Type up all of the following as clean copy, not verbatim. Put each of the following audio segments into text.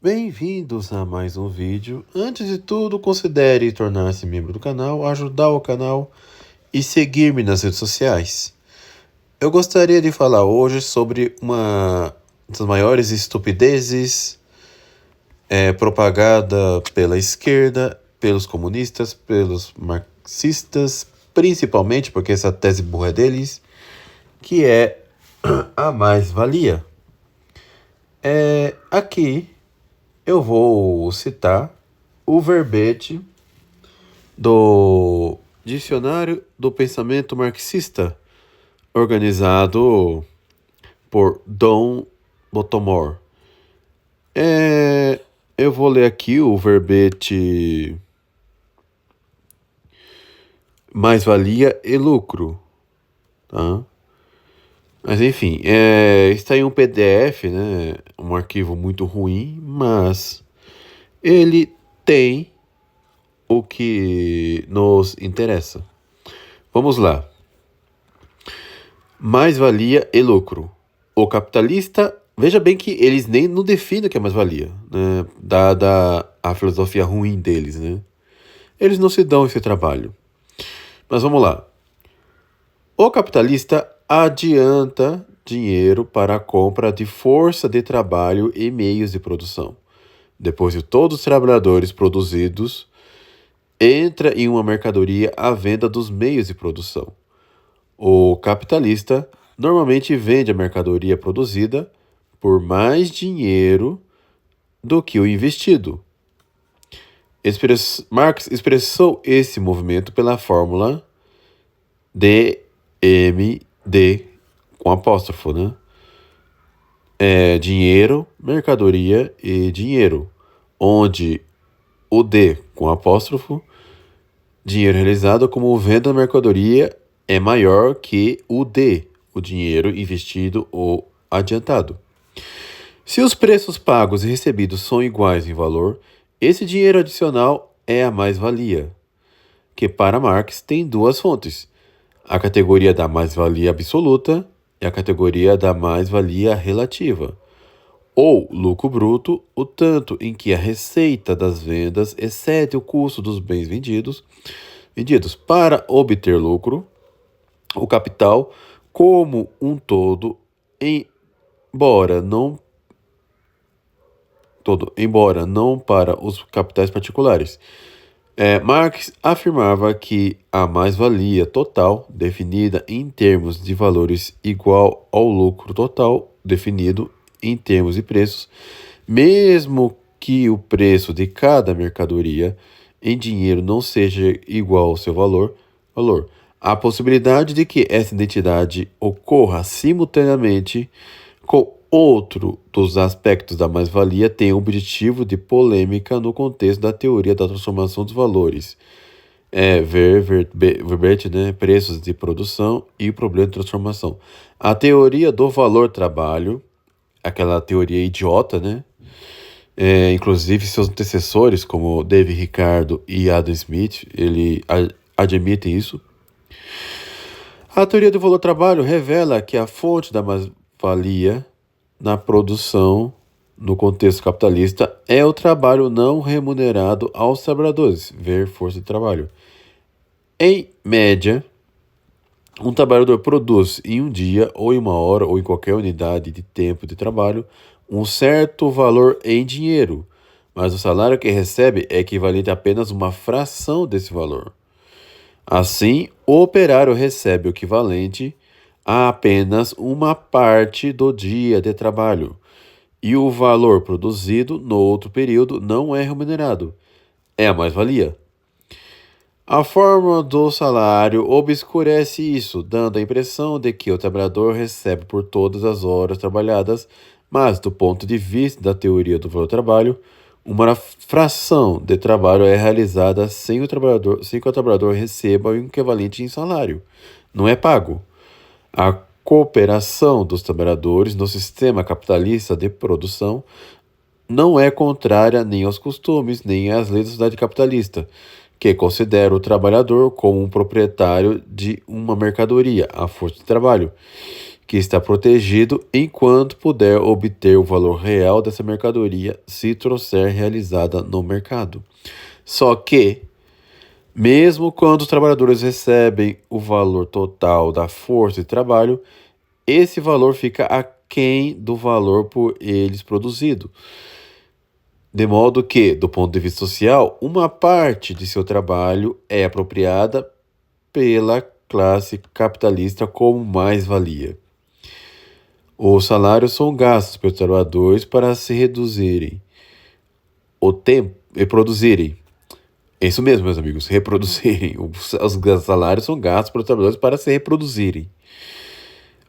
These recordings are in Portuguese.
Bem-vindos a mais um vídeo. Antes de tudo, considere tornar-se membro do canal, ajudar o canal e seguir-me nas redes sociais. Eu gostaria de falar hoje sobre uma das maiores estupidezes propagada pela esquerda, pelos comunistas, pelos marxistas, principalmente porque essa tese burra é deles, que é a mais-valia. Aqui eu vou citar o verbete do Dicionário do Pensamento Marxista, organizado por Dom Botomor. Eu vou ler aqui o verbete mais-valia e lucro, tá? Mas enfim, está em um PDF, né? Um arquivo muito ruim, mas ele tem o que nos interessa. Vamos lá. Mais-valia e lucro. O capitalista, veja bem que eles nem não definem o que é mais-valia, né? Dada a filosofia ruim deles, né? Eles não se dão esse trabalho. Mas vamos lá. O capitalista adianta dinheiro para a compra de força de trabalho e meios de produção. Depois de todos os trabalhadores produzidos, entra em uma mercadoria a venda dos meios de produção. O capitalista normalmente vende a mercadoria produzida por mais dinheiro do que o investido. Marx expressou esse movimento pela fórmula DMD com apóstrofo, né? Dinheiro, mercadoria e dinheiro, onde o D com apóstrofo, dinheiro realizado como venda da mercadoria, é maior que o D, o dinheiro investido ou adiantado. Se os preços pagos e recebidos são iguais em valor, esse dinheiro adicional é a mais-valia, que para Marx tem duas fontes: a categoria da mais-valia absoluta e a categoria da mais-valia relativa, ou lucro bruto, o tanto em que a receita das vendas excede o custo dos bens vendidos. Para obter lucro, o capital como um todo, embora não para os capitais particulares. Marx afirmava que a mais-valia total, definida em termos de valores igual ao lucro total, definido em termos de preços, mesmo que o preço de cada mercadoria em dinheiro não seja igual ao seu valor. A possibilidade de que essa identidade ocorra simultaneamente com outro dos aspectos da mais-valia tem o objetivo de polêmica no contexto da teoria da transformação dos valores. Verbete, né? Preços de produção e o problema de transformação. A teoria do valor-trabalho, aquela teoria idiota, né? Inclusive seus antecessores, como David Ricardo e Adam Smith, admitem isso. A teoria do valor-trabalho revela que a fonte da mais-valia na produção, no contexto capitalista, é o trabalho não remunerado aos trabalhadores, ver força de trabalho. Em média, um trabalhador produz em um dia, ou em uma hora, ou em qualquer unidade de tempo de trabalho, um certo valor em dinheiro, mas o salário que recebe é equivalente a apenas uma fração desse valor. Assim, o operário recebe o equivalente a apenas uma parte do dia de trabalho, e o valor produzido no outro período não é remunerado, é a mais-valia. A forma do salário obscurece isso, dando a impressão de que o trabalhador recebe por todas as horas trabalhadas, mas, do ponto de vista da teoria do valor-trabalho, uma fração de trabalho é realizada sem que o trabalhador receba o equivalente em salário. Não é pago. A cooperação dos trabalhadores no sistema capitalista de produção não é contrária nem aos costumes, nem às leis da sociedade capitalista, que considera o trabalhador como um proprietário de uma mercadoria, a força de trabalho, que está protegido enquanto puder obter o valor real dessa mercadoria se trouxer realizada no mercado. Só que, mesmo quando os trabalhadores recebem o valor total da força de trabalho, esse valor fica aquém do valor por eles produzido. De modo que, do ponto de vista social, uma parte de seu trabalho é apropriada pela classe capitalista como mais-valia. Os salários são gastos pelos trabalhadores para se reduzirem o tempo e produzirem. É isso mesmo, meus amigos, reproduzirem. Os salários são gastos pelos trabalhadores para se reproduzirem.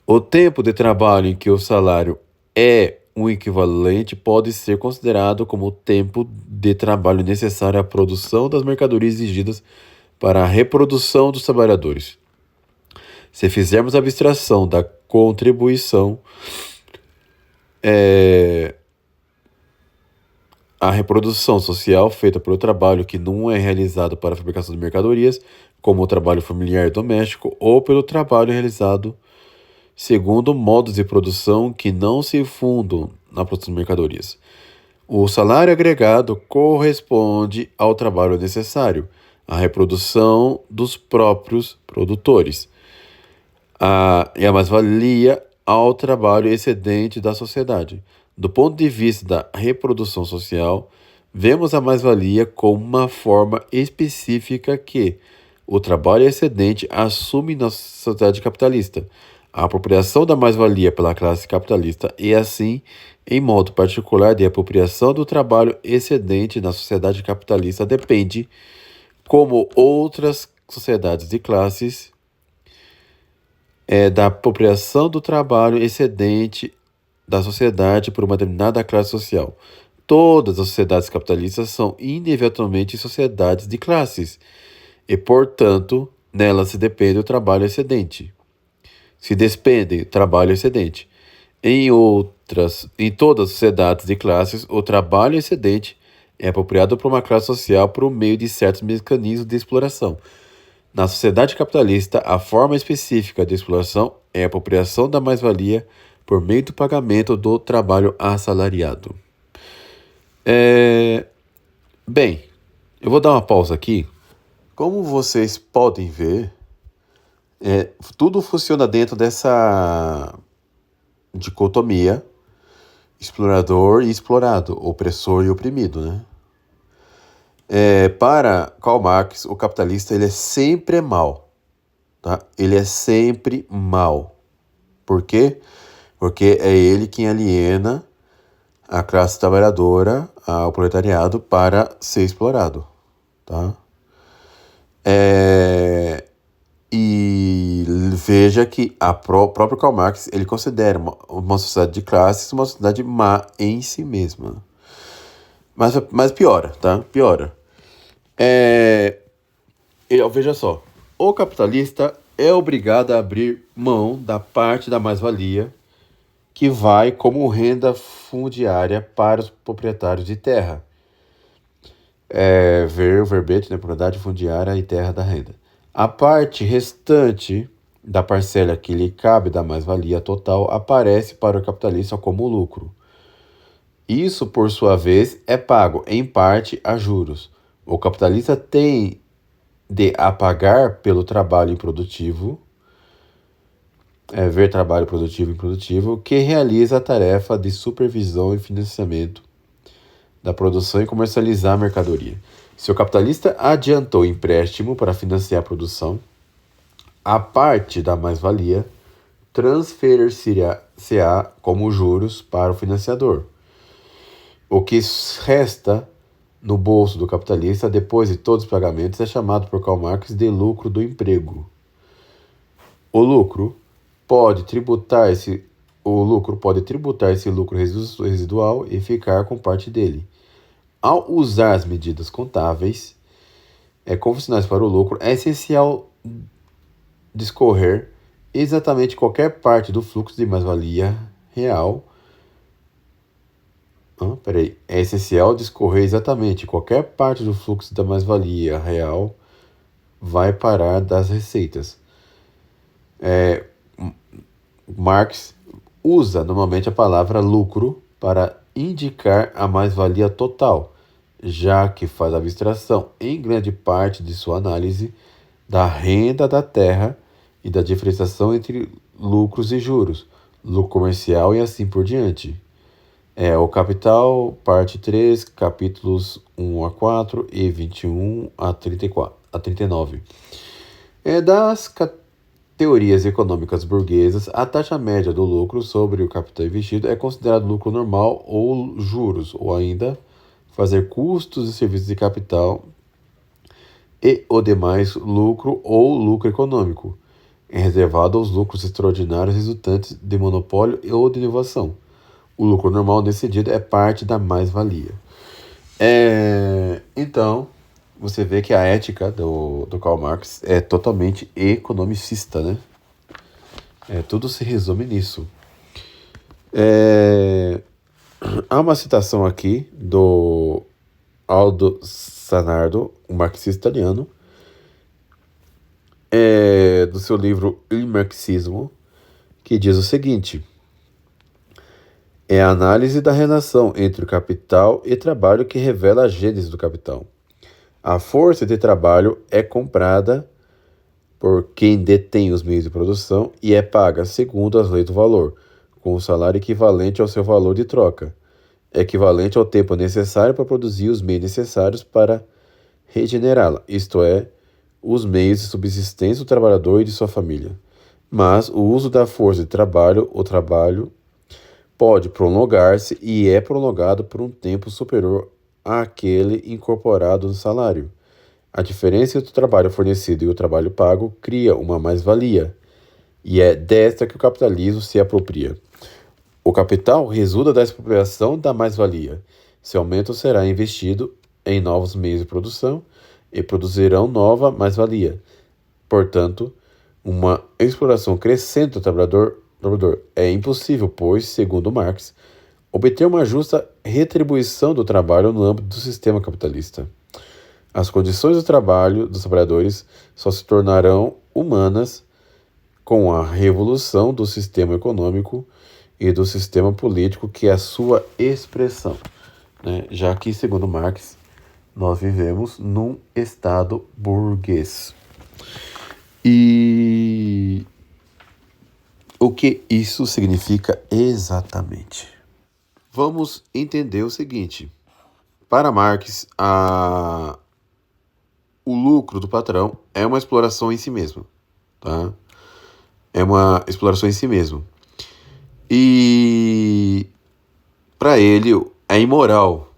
O tempo de trabalho em que o salário é um equivalente pode ser considerado como o tempo de trabalho necessário à produção das mercadorias exigidas para a reprodução dos trabalhadores. Se fizermos a abstração da contribuição à reprodução social feita pelo trabalho que não é realizado para a fabricação de mercadorias, como o trabalho familiar e doméstico, ou pelo trabalho realizado segundo modos de produção que não se fundam na produção de mercadorias. O salário agregado corresponde ao trabalho necessário à reprodução dos próprios produtores, e a mais-valia ao trabalho excedente da sociedade. Do ponto de vista da reprodução social, vemos a mais-valia como uma forma específica que o trabalho excedente assume na sociedade capitalista. A apropriação da mais-valia pela classe capitalista e, assim, em modo particular, de apropriação do trabalho excedente na sociedade capitalista depende, como outras sociedades de classes, da apropriação do trabalho excedente da sociedade por uma determinada classe social. Todas as sociedades capitalistas são inevitavelmente sociedades de classes e, portanto, nelas se depende o trabalho excedente. Se despende o trabalho excedente. Em todas as sociedades de classes, o trabalho excedente é apropriado por uma classe social por meio de certos mecanismos de exploração. Na sociedade capitalista, a forma específica de exploração é a apropriação da mais-valia por meio do pagamento do trabalho assalariado. Bem, eu vou dar uma pausa aqui. Como vocês podem ver, tudo funciona dentro dessa dicotomia explorador e explorado, opressor e oprimido, né? Para Karl Marx, o capitalista ele é sempre mal, tá? Ele é sempre mal. Por quê? Porque é ele quem aliena a classe trabalhadora, o proletariado, para ser explorado, tá? E veja que próprio Karl Marx ele considera uma sociedade de classes uma sociedade má em si mesma. Mas piora, tá? Piora. Veja só, o capitalista é obrigado a abrir mão da parte da mais-valia que vai como renda fundiária para os proprietários de terra. Ver o verbete, né? Propriedade fundiária e terra da renda. A parte restante da parcela que lhe cabe da mais-valia total aparece para o capitalista como lucro. Isso, por sua vez, é pago, em parte, a juros. O capitalista tem de pagar pelo trabalho improdutivo, ver trabalho produtivo e improdutivo, que realiza a tarefa de supervisão e financiamento da produção e comercializar a mercadoria. Se o capitalista adiantou empréstimo para financiar a produção, a parte da mais-valia transferir-se-á como juros para o financiador. O que resta no bolso do capitalista depois de todos os pagamentos é chamado por Karl Marx de lucro do emprego. O lucro pode tributar esse lucro residual e ficar com parte dele. Ao usar as medidas contábeis convencionais para o lucro, é essencial discorrer exatamente qualquer parte do fluxo de mais-valia real. É essencial discorrer exatamente qualquer parte do fluxo da mais-valia real vai parar das receitas. Marx usa normalmente a palavra lucro para indicar a mais-valia total, já que faz abstração, em grande parte de sua análise, da renda da terra e da diferenciação entre lucros e juros, lucro comercial e assim por diante. O Capital, parte 3, capítulos 1 a 4 e 21 a 39. Das teorias econômicas burguesas, a taxa média do lucro sobre o capital investido é considerado lucro normal ou juros, ou ainda fazer custos e serviços de capital e o demais lucro ou lucro econômico, é reservado aos lucros extraordinários resultantes de monopólio ou de inovação. O lucro normal, nesse sentido, é parte da mais-valia. Então, você vê que a ética do Karl Marx é totalmente economicista, né? Tudo se resume nisso. Há uma citação aqui do Aldo Zanardo, um marxista italiano, do seu livro Il Marxismo, que diz o seguinte: é a análise da relação entre o capital e trabalho que revela a gênese do capital. A força de trabalho é comprada por quem detém os meios de produção e é paga segundo as leis do valor, com um salário equivalente ao seu valor de troca, equivalente ao tempo necessário para produzir os meios necessários para regenerá-la, isto é, os meios de subsistência do trabalhador e de sua família. Mas o uso da força de trabalho, o trabalho, pode prolongar-se e é prolongado por um tempo superior àquele incorporado no salário. A diferença entre o trabalho fornecido e o trabalho pago cria uma mais-valia, e é desta que o capitalismo se apropria. O capital resulta da expropriação da mais-valia. Seu aumento será investido em novos meios de produção e produzirão nova mais-valia. Portanto, uma exploração crescente do trabalhador é impossível, pois, segundo Marx, obter uma justa retribuição do trabalho no âmbito do sistema capitalista. As condições do trabalho dos trabalhadores só se tornarão humanas com a revolução do sistema econômico e do sistema político, que é a sua expressão, né? Já que, segundo Marx, nós vivemos num estado burguês. E o que isso significa exatamente? Vamos entender o seguinte. Para Marx, o lucro do patrão é uma exploração em si mesmo, tá? É uma exploração em si mesmo. E para ele é imoral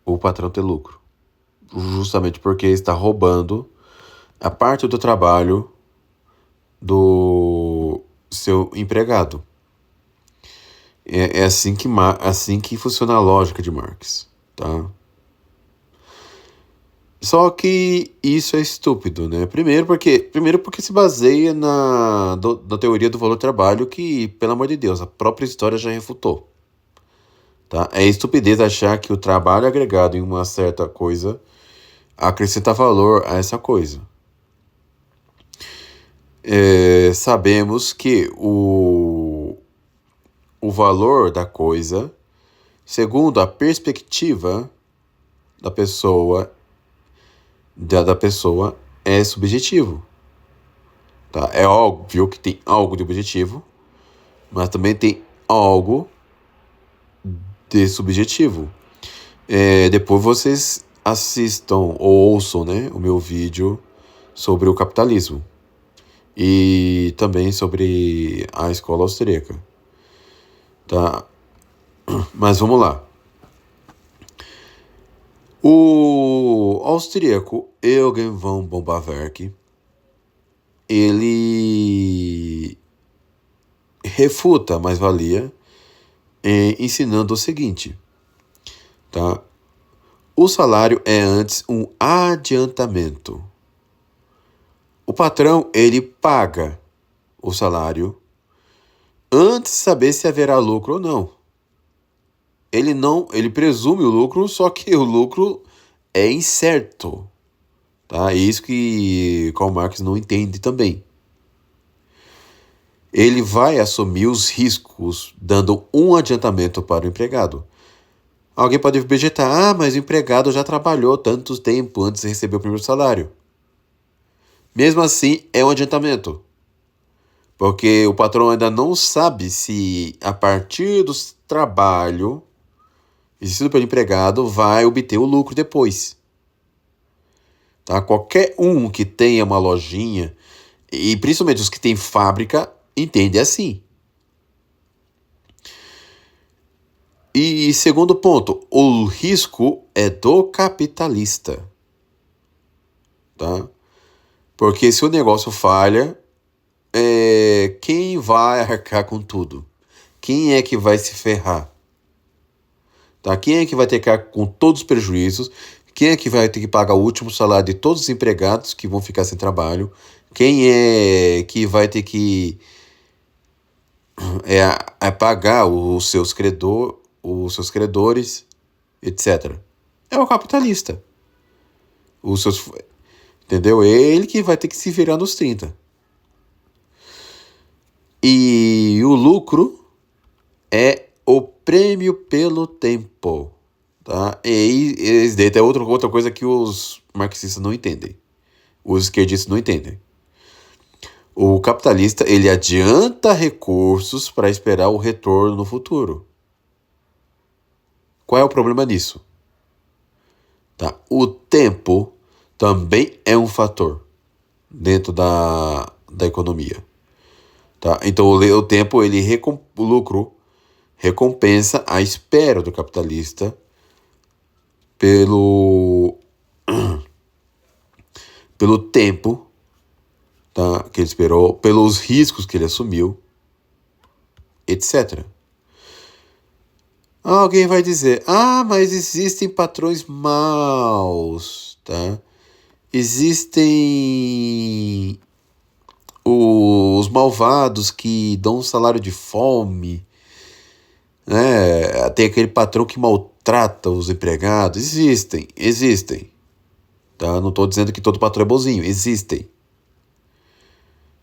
o patrão ter lucro, justamente porque está roubando a parte do trabalho do seu empregado. É assim que funciona a lógica de Marx, tá? Só que isso é estúpido, né? Primeiro porque se baseia na teoria do valor-trabalho que, pelo amor de Deus, a própria história já refutou. Tá? É estupidez achar que o trabalho agregado em uma certa coisa acrescenta valor a essa coisa. Sabemos que o valor da coisa, segundo a perspectiva da pessoa, é subjetivo. Tá? É óbvio que tem algo de objetivo, mas também tem algo de subjetivo. Depois vocês assistam ou ouçam, né, o meu vídeo sobre o capitalismo e também sobre a escola austríaca. Tá? Mas vamos lá. O austríaco Eugen von Bombawerk, ele refuta a mais-valia ensinando o seguinte, tá? O salário é antes um adiantamento. O patrão, ele paga o salário antes de saber se haverá lucro ou não. Ele presume o lucro, só que o lucro é incerto. Tá? É isso que Karl Marx não entende também. ele vai assumir os riscos, dando um adiantamento para o empregado. Alguém pode objetar, mas o empregado já trabalhou tanto tempo antes de receber o primeiro salário. Mesmo assim, é um adiantamento. Porque o patrão ainda não sabe se, a partir do trabalho exercido pelo empregado, vai obter o lucro depois. Tá? Qualquer um que tenha uma lojinha, e principalmente os que têm fábrica, entende assim. E segundo ponto, o risco é do capitalista. Tá? Porque se o negócio falha, quem vai arcar com tudo? Quem é que vai se ferrar? Tá? Quem é que vai ter que arcar com todos os prejuízos? Quem é que vai ter que pagar o último salário de todos os empregados que vão ficar sem trabalho? Quem é que vai ter que pagar os seus credores, etc. É o capitalista. Entendeu? É ele que vai ter que se virar nos 30. E o lucro é o prêmio pelo tempo. Tá? E isso daí é outra coisa que os marxistas não entendem. Os esquerdistas não entendem. O capitalista, ele adianta recursos para esperar o retorno no futuro. Qual é o problema nisso? Tá? O tempo também é um fator dentro da economia. Tá? Então o tempo, o lucro recompensa a espera do capitalista pelo tempo, tá, que ele esperou, pelos riscos que ele assumiu, etc. Alguém vai dizer, mas existem patrões maus, tá? Existem os malvados que dão um salário de fome, né? Tem aquele patrão que maltrata os empregados. Existem. Tá? Não estou dizendo que todo patrão é bonzinho, existem.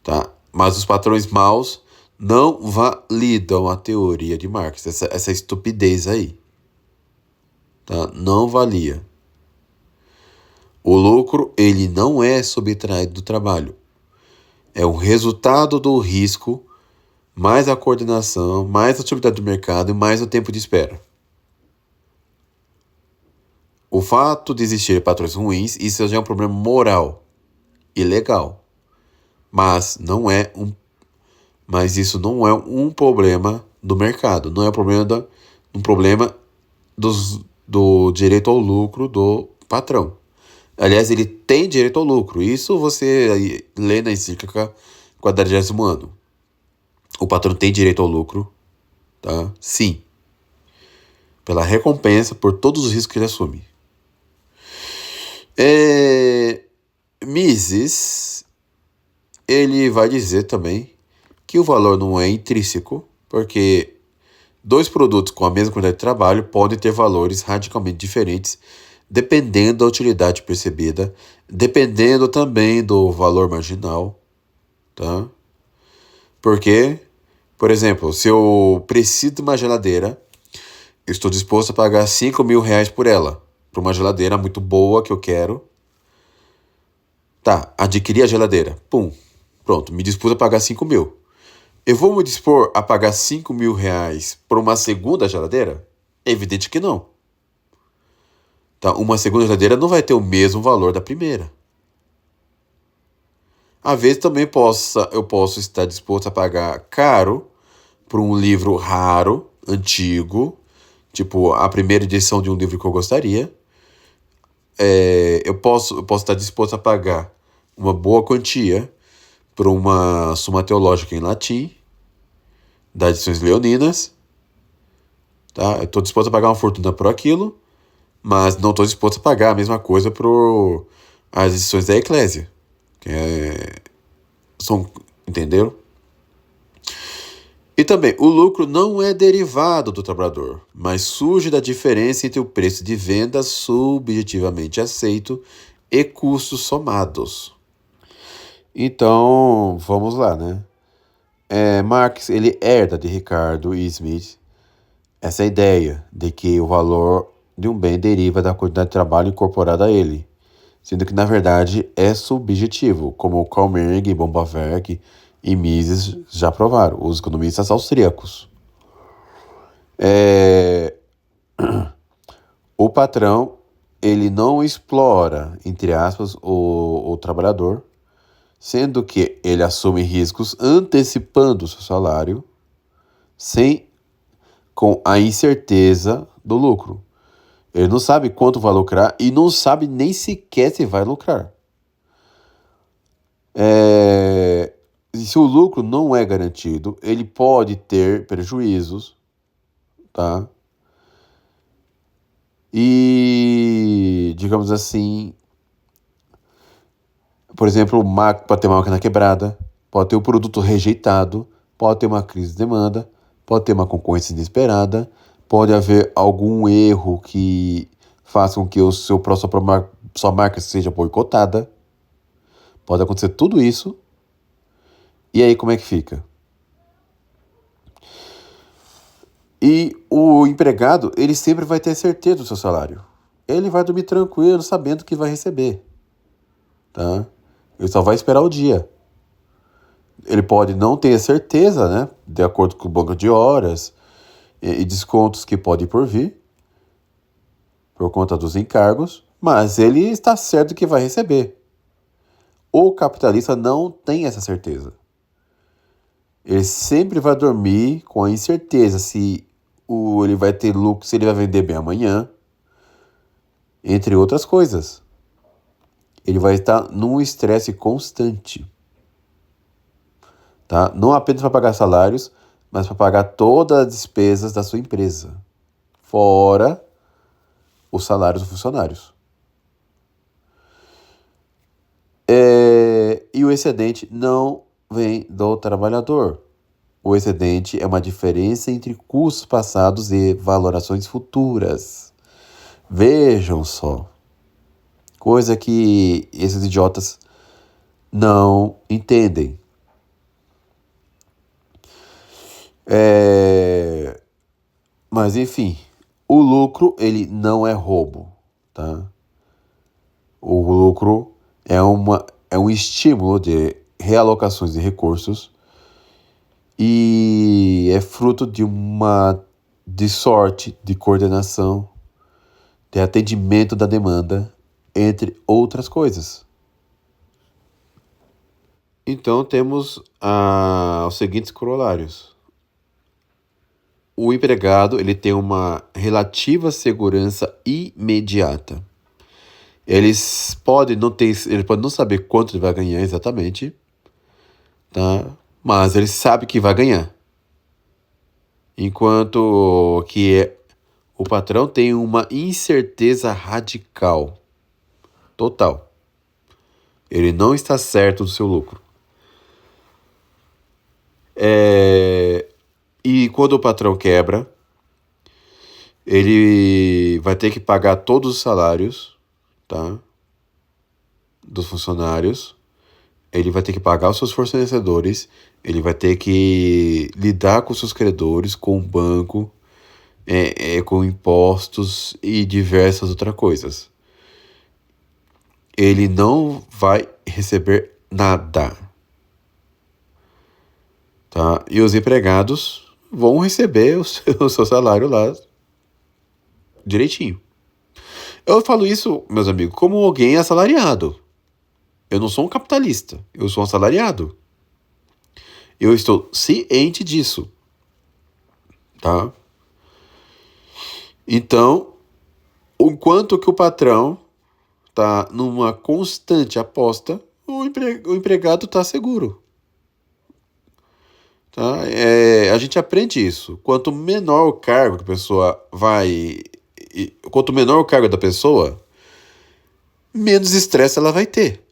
Tá? Mas os patrões maus não validam a teoria de Marx, essa estupidez aí. Tá? Não valia. O lucro, ele não é subtraído do trabalho. É o resultado do risco, mais a coordenação, mais a atividade do mercado e mais o tempo de espera. O fato de existir patrões ruins, isso já é um problema moral e legal. Mas isso não é um problema do mercado, não é um problema do direito ao lucro do patrão. Aliás, ele tem direito ao lucro. Isso você lê na encíclica 40º ano. O patrão tem direito ao lucro, tá? Sim. Pela recompensa por todos os riscos que ele assume. Mises, ele vai dizer também que o valor não é intrínseco, porque dois produtos com a mesma quantidade de trabalho podem ter valores radicalmente diferentes, dependendo da utilidade percebida, dependendo também do valor marginal, tá? Porque, por exemplo, se eu preciso de uma geladeira, eu estou disposto a pagar 5 mil reais por ela, por uma geladeira muito boa que eu quero. Tá, adquiri a geladeira, pronto, me dispus a pagar 5 mil. Eu vou me dispor a pagar 5 mil reais por uma segunda geladeira? É evidente que não. Tá, uma segunda geladeira não vai ter o mesmo valor da primeira. Às vezes também eu posso estar disposto a pagar caro por um livro raro, antigo, tipo a primeira edição de um livro que eu gostaria. Eu posso estar disposto a pagar uma boa quantia por uma Suma Teológica em latim, das edições leoninas. Tá? Eu estou disposto a pagar uma fortuna por aquilo, mas não estou disposto a pagar a mesma coisa por as edições da Eclésia. Entenderam? E também, o lucro não é derivado do trabalhador, mas surge da diferença entre o preço de venda subjetivamente aceito e custos somados. Então, vamos lá, né? Marx, ele herda de Ricardo e Smith essa ideia de que o valor de um bem deriva da quantidade de trabalho incorporada a ele, sendo que, na verdade, é subjetivo, como Karl-Marx, Bombaverk e Mises já provaram, os economistas austríacos. O patrão, ele não explora, entre aspas, o trabalhador, sendo que ele assume riscos antecipando o seu salário, com a incerteza do lucro. Ele não sabe quanto vai lucrar e não sabe nem sequer se vai lucrar. E se o lucro não é garantido, ele pode ter prejuízos, tá? E, digamos assim, por exemplo, pode ter uma máquina quebrada, pode ter o produto rejeitado, pode ter uma crise de demanda, pode ter uma concorrência inesperada, pode haver algum erro que faça com que sua marca seja boicotada. Pode acontecer tudo isso. E aí como é que fica? E o empregado, ele sempre vai ter certeza do seu salário. Ele vai dormir tranquilo, sabendo que vai receber. Tá? Ele só vai esperar o dia. Ele pode não ter certeza, né? De acordo com o banco de horas e descontos que podem por vir, por conta dos encargos, mas ele está certo que vai receber. O capitalista não tem essa certeza. Ele sempre vai dormir com a incerteza se ele vai ter lucro, se ele vai vender bem amanhã, entre outras coisas. Ele vai estar num estresse constante. Tá? Não apenas para pagar salários, mas para pagar todas as despesas da sua empresa, fora os salários dos funcionários. E o excedente não vem do trabalhador. O excedente é uma diferença entre custos passados e valorações futuras. Vejam só. Coisa que esses idiotas não entendem. Mas enfim, o lucro, ele não é roubo, tá? O lucro é um estímulo de realocações de recursos e é fruto de sorte, de coordenação, de atendimento da demanda, entre outras coisas. Então temos os seguintes corolários. O empregado, ele tem uma relativa segurança imediata. Ele pode não saber quanto ele vai ganhar exatamente, tá? Mas ele sabe que vai ganhar. Enquanto que o patrão tem uma incerteza radical, total. Ele não está certo do seu lucro. E quando o patrão quebra, ele vai ter que pagar todos os salários, tá? Dos funcionários. Ele vai ter que pagar os seus fornecedores. Ele vai ter que lidar com seus credores, com o banco, com impostos e diversas outras coisas. Ele não vai receber nada, tá? E os empregados vão receber o seu salário lá direitinho. Eu falo isso, meus amigos, como alguém assalariado. Eu não sou um capitalista, eu sou um assalariado. Eu estou ciente disso, tá? Então, enquanto que o patrão tá numa constante aposta, o empregado tá seguro. Tá? A gente aprende isso. Quanto menor o cargo que a pessoa quanto menor o cargo da pessoa, menos estresse ela vai ter.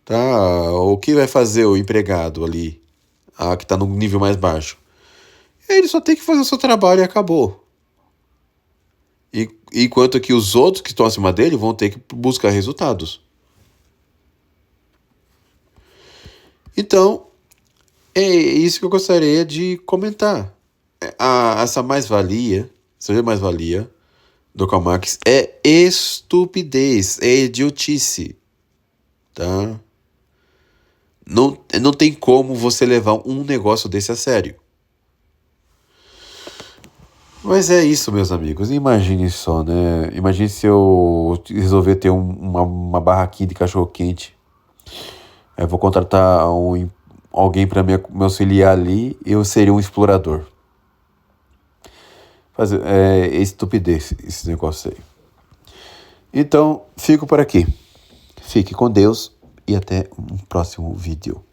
Tá? O que vai fazer o empregado ali, que está no nível mais baixo? Ele só tem que fazer o seu trabalho e acabou. Enquanto que os outros que estão acima dele vão ter que buscar resultados. Então, É isso que eu gostaria de comentar. Essa mais-valia, essa mais-valia do Karl Marx é estupidez, é idiotice, tá? Não tem como você levar um negócio desse a sério. Mas é isso, meus amigos. Imagine só, né? Imagine se eu resolver ter uma barraquinha de cachorro-quente. Eu vou contratar alguém para me auxiliar ali. Eu seria um explorador. É estupidez esse negócio aí. Então, fico por aqui. Fique com Deus e até um próximo vídeo.